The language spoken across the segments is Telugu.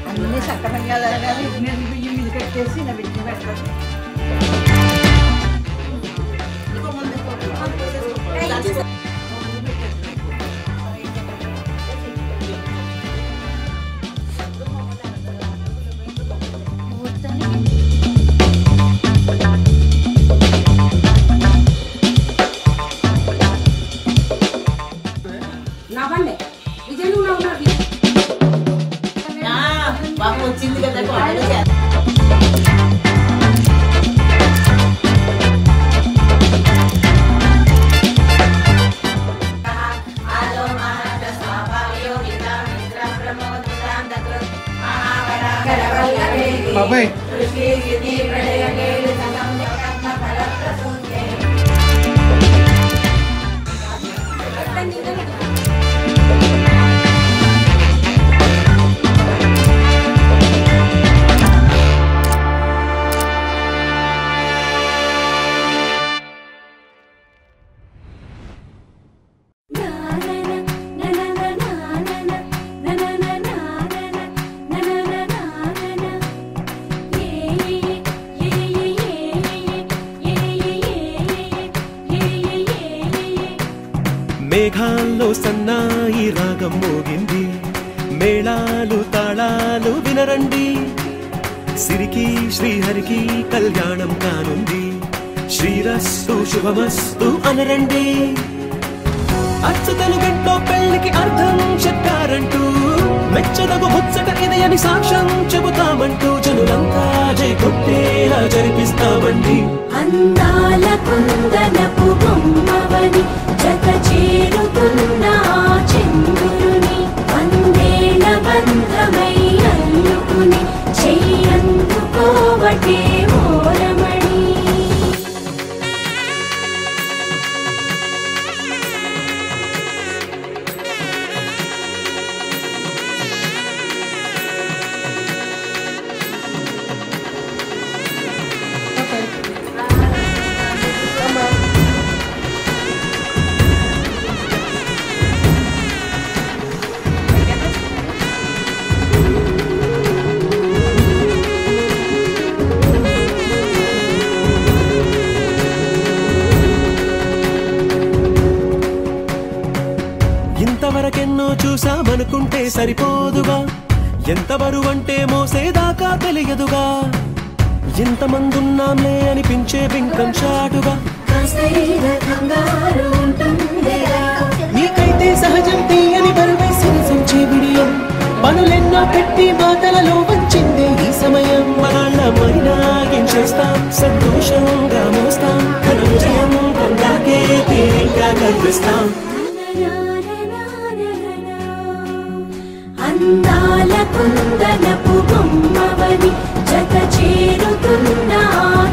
అన్ని సక్రమంగా జరగాలి. బియ్యం ఇది కట్టేసి నా బియ్యం పెట్టాలి. బాబు వచ్చింది కదా బాబాయ్ మేఘాల్లో సన్నాయి రాగం మోగింది, మేళాలు తాళాలు వినరండి, సిరికి శ్రీహరికి కళ్యాణం కానుంది, శ్రీరస్తు శుభమస్తు అనరండి. అచ్చుతలు గంటో పెళ్లికి అర్థం చెప్పారంటూ, మెచ్చదగు ముచ్చట ఇది అని సాక్ష్యం చెబుతామంటూ, జనులంతా జై కొట్టేలా జరిపిస్తామండి. అందాల కుందనపు బొమ్మవని జత చేరుతున్న చంద్రుని, వందేళ్ల బంధమై అల్లుకుని చెయ్యందుకోవటే ఓరమణి. ఇంతవరకెన్నో చూసామనుకుంటే సరిపోదుగా, ఎంత బరువంటే మోసేదాకా తెలియదుగా, ఇంతమందున్నాంలే అనిపించే బింకం చాటుగా. నీకైతే సహజం తీయని బరువేసిన సంచే బిడియం, పనులెన్నో పెట్టి మాటలలో వచ్చిందే ఈ సమయం. మనాళ్ళమైనా ఏం చేస్తాం, సంతోషంగా మోస్తాం, ఘనవిజయం పొందాకే తీరిగ్గా కనిపిస్తాం. అందాల కుందనపు బొమ్మవని జత చేరుతున్న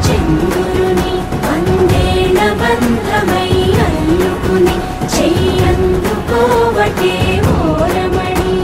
చంద్రుని, వందేళ్ల బంధమై అల్లుకుని చెయ్యందుకోవటే ఓరమణి.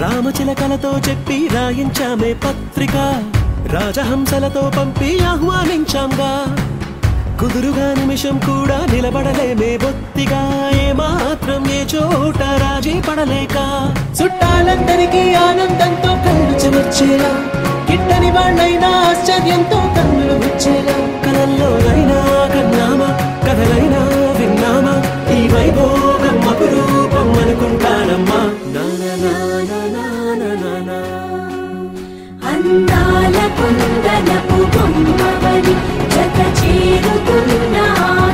రామచిలకలతో చెప్పి రాయించామే పత్రిక, రాజహంసలతో పంపి ఆహ్వానించాంగా, కుదురుగా నిమిషం కూడా నిలబడలేమే బొత్తిగా, ఏమాత్రం ఏ చోట రాజీ పడలేక, చుట్టాలందరికీ ఆనందంతో కళ్ళు చెమర్చేలా, గిట్టని వాళ్ళైనా ఆశ్చర్యంతో కన్నులు వచ్చేలా, కలల్లోనైనా కన్నామా కథలైనా విన్నామా, ఈ వైభోగం అపురూపం అనుకుంటానమ్మా. అందాల కుందనపు బొమ్మవని జత చేరుతున్న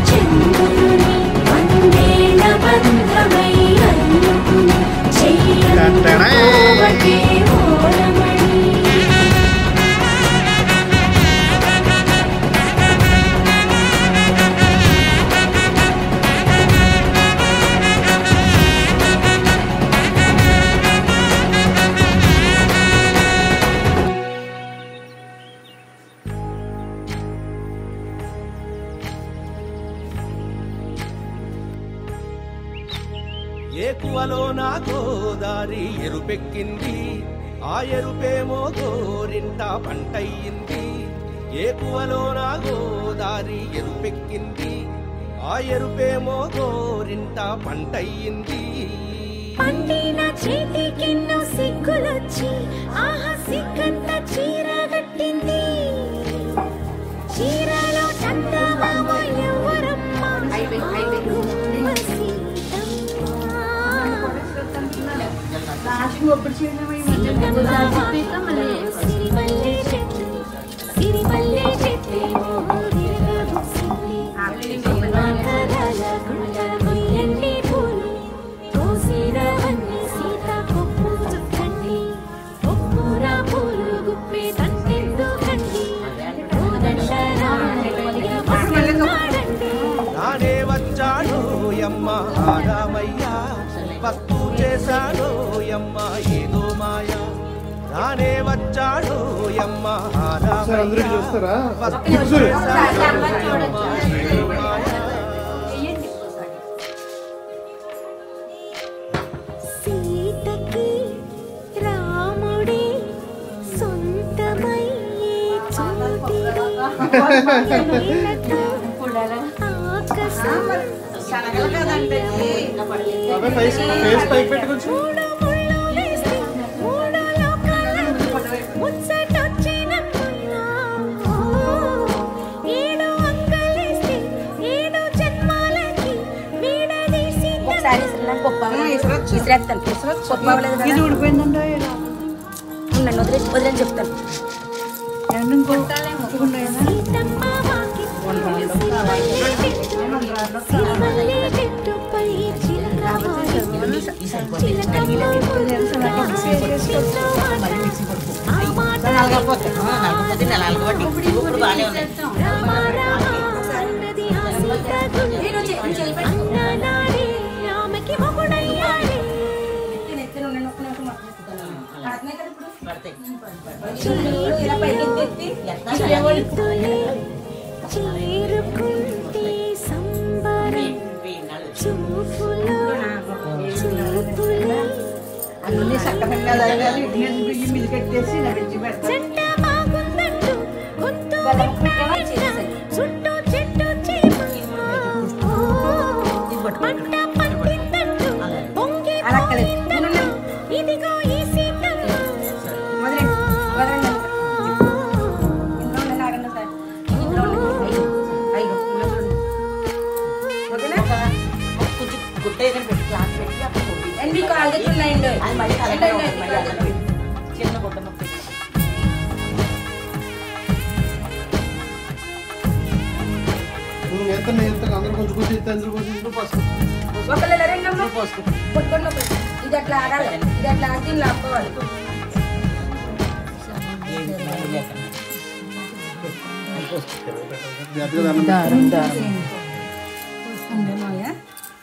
చంద్రుని, వందేళ్ల బంధమై అల్లుకుని చెయ్యందుకోవటే ఓరమణి. ఏకువలో నా గోదారి ఎరుపెక్కింది, ఆ ఎరుపేమో గోరింట పంటయ్యింది. ఏకువలో నా గోదారి ఎరుపెక్కింది, ఆ ఎరుపేమో గోరింట పంటయ్యింది. పండిన చేతికెన్నో సిగ్గులొచ్చి ఆహా సిగ్గంత చీర కట్టింది. చీరలో చందమామ ఎవరమ్మ సిరిమల్లె చెట్టు సిరిమల్లె చెట్టేమో తిరగబుసింది. కదల గుండె కొయ్యండి పూలు తోసిరవన్నీ సీత కొప్పు చుట్టండి. కొప్పుర పూలు గుప్పే తంటెందుకండి. నానే వచ్చాడు యమ్మ రామయ్య, వస్తూ చేశాడు యమ్మ ఏదో మాయ. నానే వచ్చాడు యమ్మ రామయ్య, వస్తూ చేశాడు యమ్మ ఏదో మాయ. సీతకి రాముడి సొంతమయ్యే చోటిది. ఇది ఊడిపోయిందండి. వదిలేని చెప్తాను. చేరుకుంటే సంబరం చూపులో చూపులో అన్ని సక్రమంగా జరగాలి. మీద కట్టేసి నడిచి పెడతాను. చెట్ట బాగుందంటూ గుర్తు చుట్టూ చెట్టు పంట పండిందంటూ పొంగి ఇదిగో ఈ సీతమ్మ. ఇది అట్లా ఆడాలి, ఇది అట్లా ఆడి లాక్కోవాలి.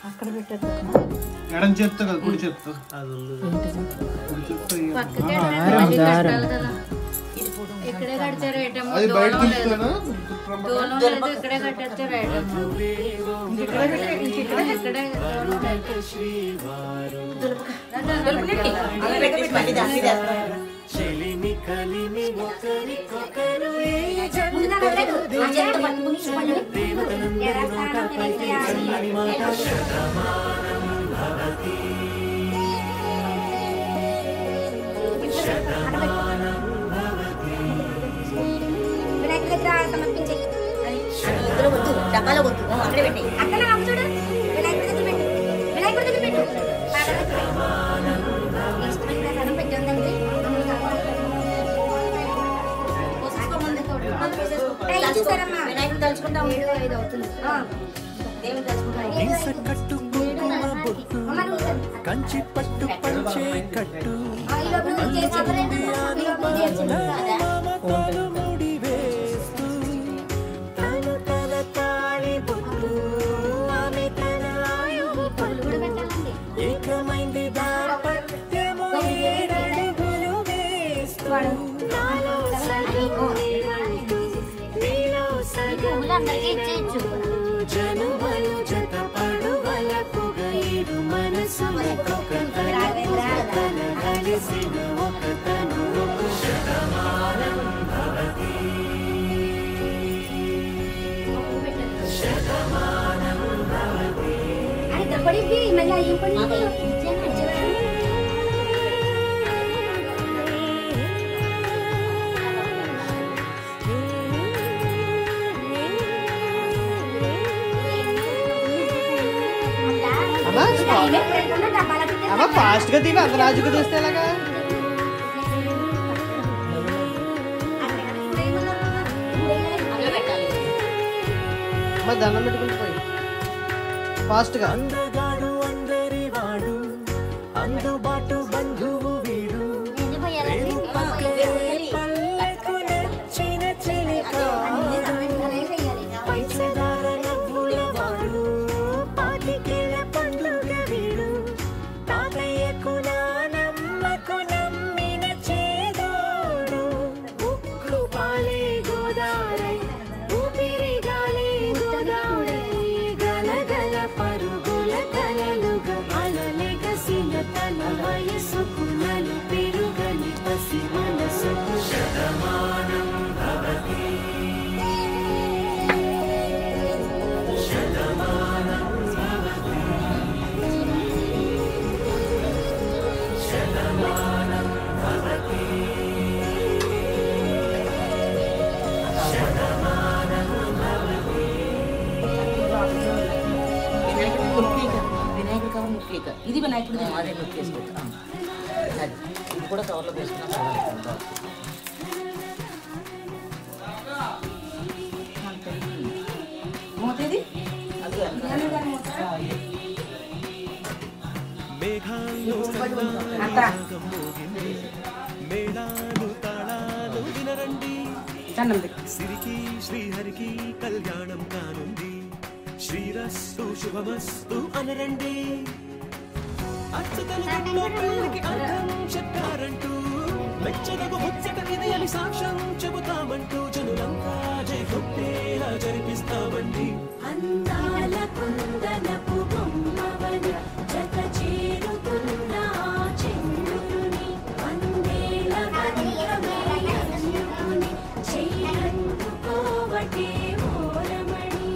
అక్కడ పెట్టేది ఎడం చేత్తో కదా కుడి చేత్తో ఇక్కడే కడతారు ఐటమ్. అది బయట తీసుకున్నా దూరం లేదు, ఇక్కడే కట్టేస్తారు ఐటమ్. డబ్బాలో కొట్టు, అక్కడే పెట్టి అక్కడ చూడు. వినాయకుడి దగ్గర పెట్టు, వినాయకుడి దగ్గర పెట్టు. వినాయకుడు తలుచుకుంటాం. 5 అవుతుంది. దేవుడు తలుచుకుంటాం. కంచి పట్టు పంచే కట్టు జనువలు జత పడువలకు గైరు మన అమ్మ ఫాస్ట్ గా తీవి అంత రాజుగా తీస్తే ఎలాగా దండం పెట్టుకుంటూ పోయి ఫాస్ట్ గా అందగాడు అందరి వాడు అందుబాటు బంధువు వీడు పల్లెకు నచ్చిన పంచదార నవ్వుల వాడు పాతికేల పండుగ వీడు తాతయ్యకు నానమ్మకు నమ్మిన చేదోడు ఉక్కు పాలే గోదారై ఊపిరి గాలి గోదావరి గలగల పరుగుల కలలుగా అలలెగసిన తన వయసుకు నలు పెరుగని పసి మనసుకు శతమానం భవతి శతమానం భవతి శతమానం భవతి శతమానం భవతి వినాయకుడి కవర్ ముఖ్యక ఇది వినాయకుడిది మాదే ముఖ్య చేసుకోవచ్చు అది ఇది కూడా కవర్లో వేసుకున్నా మోతేది అది మేఘాలు మేళాలు తాళాలు వినరండి సిరికి శ్రీహరికి కళ్యాణం కానుంది శ్రీరస్తు శుభమస్తు అనరండి అచ్చతలు పెళ్ళికి అర్థం చెప్పారంటూ మెచ్చదగు ముచ్చట ఇది అని సాక్ష్యం చెబుతామంటూ జనులంతా జై కొట్టేలా జరిపిస్తామండి అందాల కుందనపు బొమ్మవని జత చేరుతున్న చెండుని వందేల వందమేలనుకుని చెయ్యందుకోవటే ఓరమణి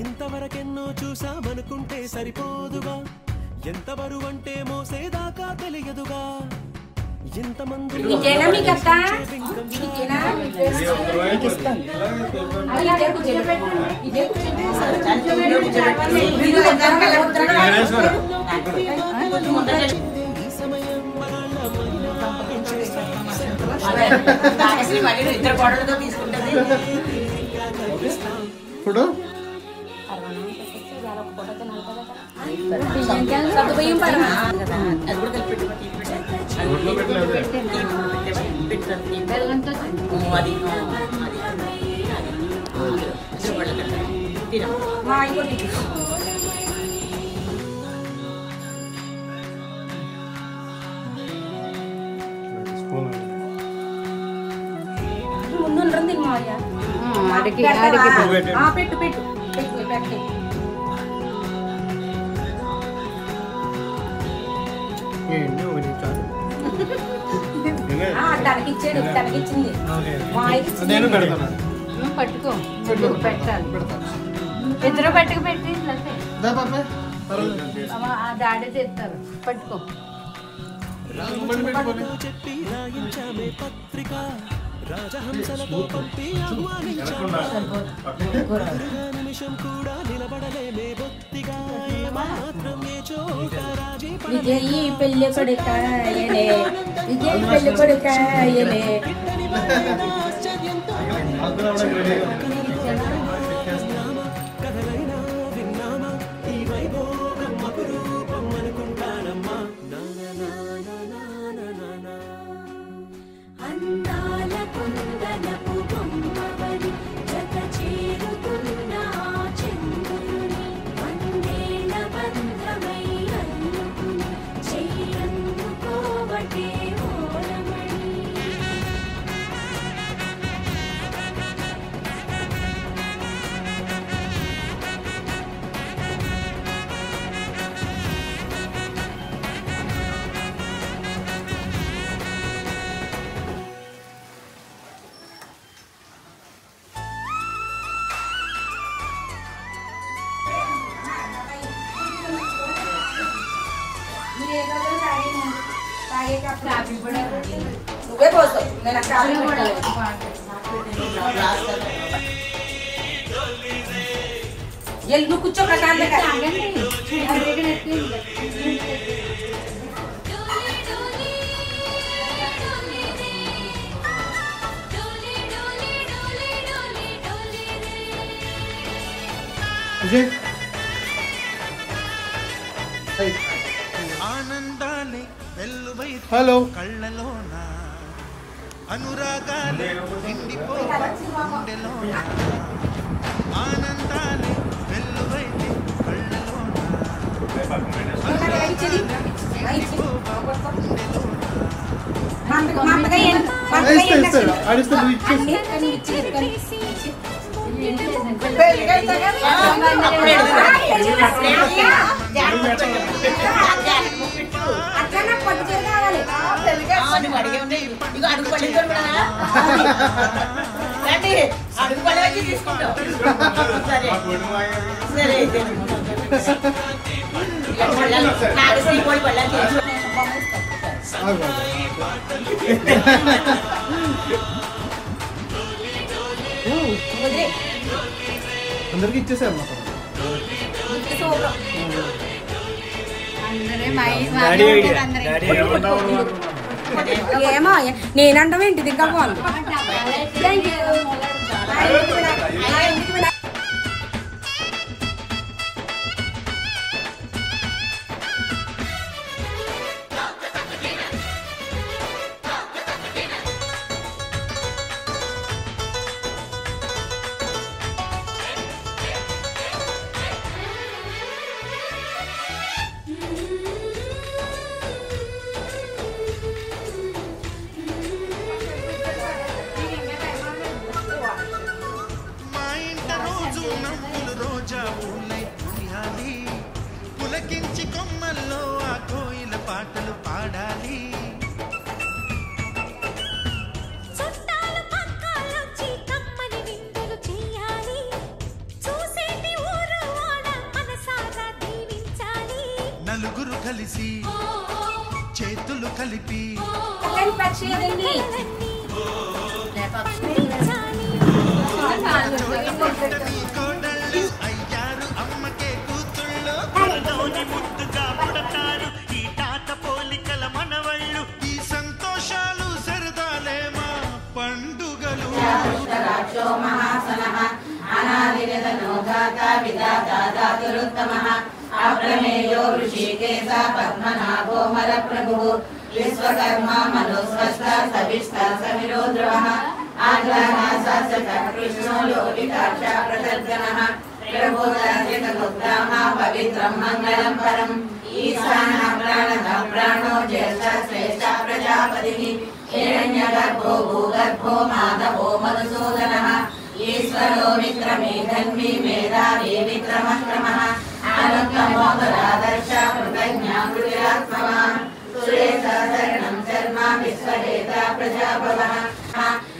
ఇంతవరకెన్నో చూసామనుకుంటే సరిపోదుగా ఎంత బరువంటే మోసేదాకా తెలియదుగా ఇంతమంది ఇద్దరు కోడలతో తీసుకుంటుంది ఇప్పుడు అది కూడా కలిపి ముందు మాయా పెట్టు పెట్టు పెట్టు తనకిచ్చింది నేను పెడతాను పట్టుకో పెట్టాలి ఇద్దరు పట్టుకు పెట్టి దాడి తెస్తారు పట్టుకో చెప్పి రాయించామే పత్రిక రాజహంసలతో పంపి నిమిషం కూడా నిలబడలేమే బొత్తిగా మాత్రం ఏ చోట రాజీ విజయీ పెళ్లి కొడుకాయనే విజయ్ పెళ్లి కొడుకాయనే కథలైనా విన్నామా ఈ వైభోగం అపురూపం అనుకుంటానమ్మా అందాల కుందనపు బొమ్మవని జత చేరుతున్న చంద్రుని వందేళ్ల బంధమై అల్లుకుని చెయ్యందుకోవటే ఓరమణి నువ్వే పోస్తావు నేను అక్కడ నువ్వు కూర్చో ప్రశాంతంగా ఆనందాలే వెల్లువై హలో కళ్ళలోన అనురాగాలే నిండిపో గుండెలోన ఆనందాలే వెల్లువై కళ్ళలోన ఆడిస్తే నువ్వు ఇచ్చేసి అట్లా పట్టు చీర కావాలి ఇగో అడుగు పడి అడుగు పడి వచ్చి తీసుకుంటాం సరే సరే అయితే నాకు శ్రీకోడి పళ్ళకి అందరికి ఇచ్చేసారు ఏమో నేనంటాం ఏంటిది ఇంకా బాగుంది మా ఇంట రోజు నవ్వులు రోజా పూలై పూయాలి పులకించి కొమ్మల్లో ఆ కోయిల పాటలు పాడాలి చుట్టాలు పక్కాలొచ్చి కమ్మని విందులు చేయాలి చూసేటి ఊరు వాడ మనసారా దీవించాలి నలుగురు కలిసి చేతులు కలిపి కోడళ్ళు అయ్యారు అమ్మకే కూతుళ్ళు నోని ముద్దుగా పుడతారు ఈ తాత పోలికల మనవళ్ళు ఈ సంతోషాలు సరదాలే మా పండుగలు అప్రమేయో ఋషికేశ పద్మనాభో మర ప్రభు విశ్వకర్మ మనుస్వస్థ సవిష్ట సమిరో ద్రవః ఆగ్రహాస కృష్ణో లోహితాక్ష ప్రదర్శనః ప్రబోధాత్రికముద్రామ పవిత్రం మంగళం పరం ఈశాన ప్రాణద ప్రాణో జ్యేష్ఠ శ్రేష్ఠ ప్రజాపతిః హిరణ్యగర్భో భూగర్భో మాధవో మధుసూదనః ఈశ్వరో విక్రమే ధన్వి మేధావి విక్రమక్రమః అనుత్తమోదరాదర్శ కృతజ్ఞా కృతిరాత్మవాన్ సురేశ శరణం శర్మ విశ్వవేద ప్రజాభవః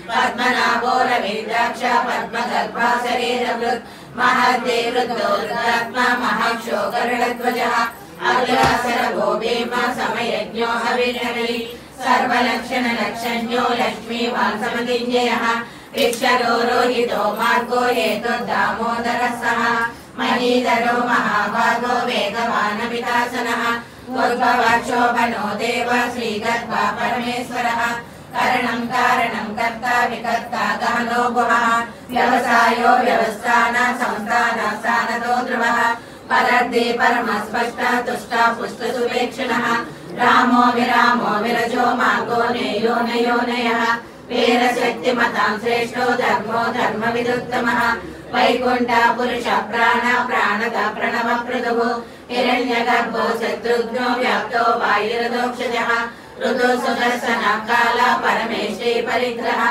పద్మనాభో రవీంద్రాక్ష పద్మగర్భా శరీరవృత్ మహద్దేవృద్ధో రుద్రాత్మ మహాక్షోకరుణధ్వజః అగ్రాసరభో భీమ సమయజ్ఞో హవిర్హవి సర్వలక్షణ లక్షణ్యో లక్ష్మీవాన్ సమతింజయః విక్షరో రోహితో మార్గో హేతు దామోదరः సః మహీధరో మహాభాగో వేగవానపితాసనః ఉద్భవక్షోభనో దేవ శ్రీగర్భ పరమేశ్వరः కరణం కారణం కర్త వికర్త గహనో గుహః వ్యవసాయో వ్యవస్థాన సంస్థాన స్థానతో ధ్రువః పరద్దే పరమస్పష్ట తుష్ట పుష్ట సువేక్షణః రామో విరామో విరజో మార్గో నేయో నయోనయః వీరశక్తిమతాం శ్రేష్టో ధర్మో ధర్మ విదుత్తమః వైకుంఠ పురుష ప్రాణ ప్రాణద ప్రణవ పృథుః హిరణ్యగర్భో శత్రుఘ్నో వ్యాప్తో వాయురదోక్షజః ఋతు సుదర్శన కాల పరమేశ్వరీ పరిగ్రహ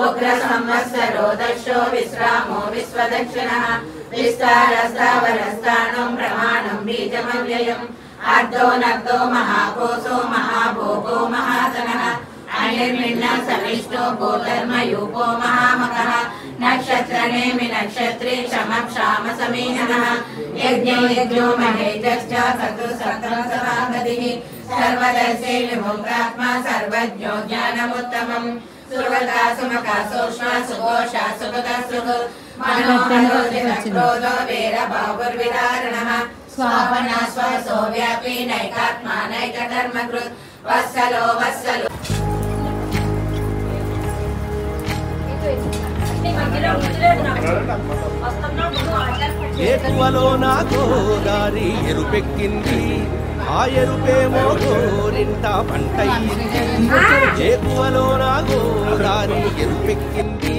ఉగ్ర సంవత్సరో దక్షో విశ్రామో విశ్వదక్షిణః విస్తారస్తావరస్థానం ప్రమాణం బీజమవ్యయం అర్ధో నర్దో మహాకోశో మహాభోగో మహాతనః అనిర్మిన్న సమిష్టో గోధర్మయూపో మహామకః నక్షత్రనేమి నక్షత్రే క్షమ సమీహనః యజ్ఞో యజ్ఞో మహేజశ్చ సతు సతః సర్వదర్శే విముక్తాత్మా సర్వజ్ఞో జ్ఞానముత్తమం సుగతా సుమకా సూక్ష్మ సుఘోష సుగత సుగ మనోహరోజో వీర బాహుర్విదారణః స్వాపన స్వసో వ్యాపీ నైకాత్మా నైకధర్మకృత్ వత్సలో వత్సలో ఏకువలో నా గోదారి ఎరుపెక్కింది ఆ ఎరుపేమో గోరింట పంటయింది ఏకువలో నా గోదారి ఎరుపెక్కింది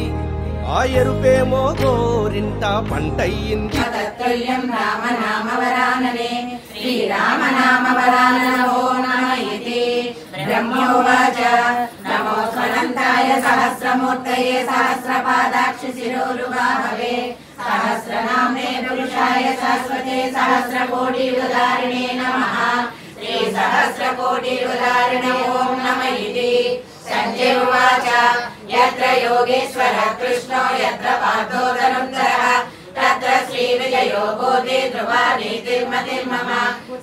ఆ ఎరుపేమో గోరింట పంటయింది తత్తుల్యం రామ నామ వరాననే శ్రీరామ నామ వరాననో నమయతే బ్రహ్మోవాచ నమో స్వనంతాయ సహస్రమూర్తయే సహస్రపాదాక్షి శిరోరుబాహవే సహస్రనామ్నే పురుషాయ శాశ్వతే సహస్రకోటి ఉదారిణే నమః శ్రీ సహస్రకోటి ఉదారిణే ఓం నమః సంజయ ఉవాచ యత్ర యోగేశ్వర కృష్ణో యత్ర పార్థో ధనుర్ధరః తత్ర శ్రీ విజయో బోధి ధ్రువా నీతిర్మతిర్మమ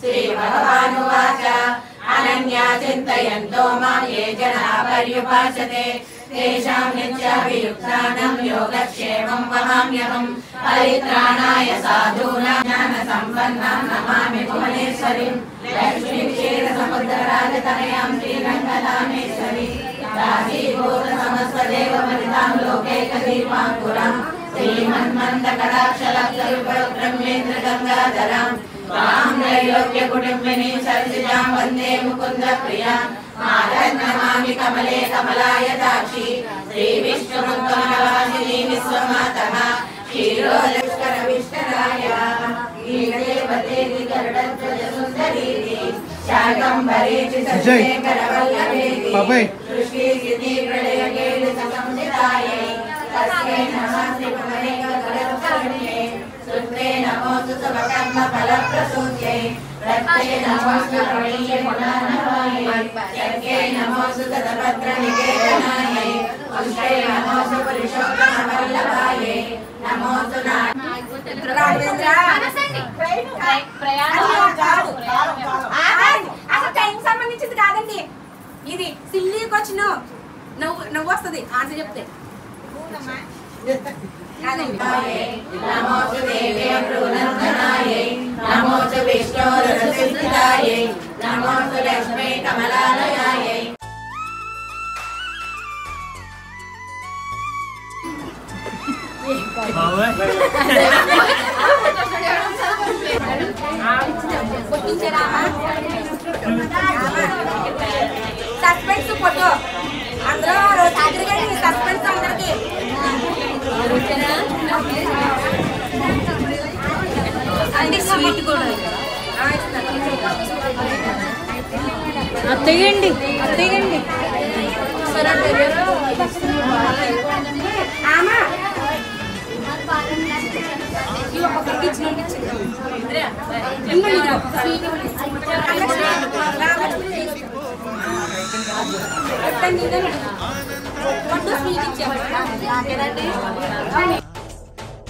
శ్రీ భగవానువాచ అనన్యా చింతయంతో మాం ఏ జనా పర్యుపాసతే తేషాం నిత్యాభియుక్తానాం యోగక్షేమం వహామ్యహం పరిత్రాణాయ సాధూనాం జ్ఞాన సంపన్నాం నమామి భువనేశ్వరీం లక్ష్మీం క్షీర సముద్రరాజతనయాం శ్రీరంగదామేశ్వరీ దాసీభూత సమస్తదేవ మరితాం లోకైకదీపాంకురాం శ్రీమన్మందకటాక్షలబ్ధవిభ్రమేంద్ర గంగాధరాం తాం त्रैलोक्य कुटुम्बिनी सरसिजां वन्दे मुकुन्द प्रियां मातर् नमामि कमले कमलायताक्षी श्री विष्णुरुक्मवासिनी विश्वमातः क्षीरोदस्कर विष्णराय नीलदेवते गरुडध्वज सुन्दरी शाकम्भरी चित्रशेखरवल्लभे सृष्टि प्रलय केलि संसितायै तस्मै नमः श्रीमनेकगणकर्ण्ये सुत्रे नमोऽस्तु सर्वकर्म फलप्रसूत्यै रत्ने नमोऽस्तु रमणीय गुणानवायै यज्ञै नमोऽस्तु तदभद्रनिकेतनायै पुष्पै नमोऽस्तु पुरुषोत्तमवल्लभायै नमोऽस्तु అసలు టైం సంబంధించింది కాదండి ఇది సిల్లీ క్వశ్చన్ నవ్వు వస్తుంది ఆన్సర్ చెప్తే नमोऽस्तु देवे भ्रूनन्दनायै नमोऽस्तु विष्णोरसिद्धायै नमोऽस्तु लक्ष्मी कमलालयायै సస్పెన్స్ ఫోటో అందరూ రోజు ఆఖరిగా సస్పెన్స్ అందరికి అంటే స్వీట్ కూడా అత్తయ్యండి అత్తయ్యండి ఆమా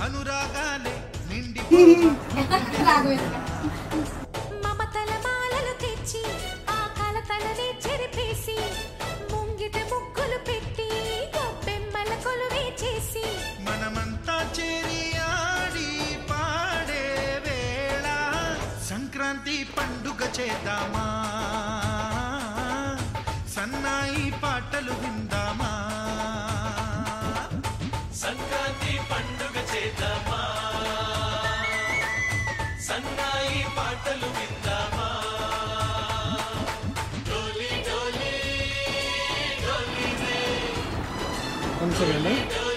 అనురాగాలే నిండి మమతల మాలలు తెచ్చి ఆ కలతలనే చెరిపేసి ముంగిట ముగ్గులు పెట్టి గొప్పెమ్మల కొలువే చేసి మనమంతా చేరి ఆడి పాడే వేళ సంక్రాంతి పండుగ చేద్దామా సన్నాయి పాటలు విందామా సంక్రాంతి 1 second.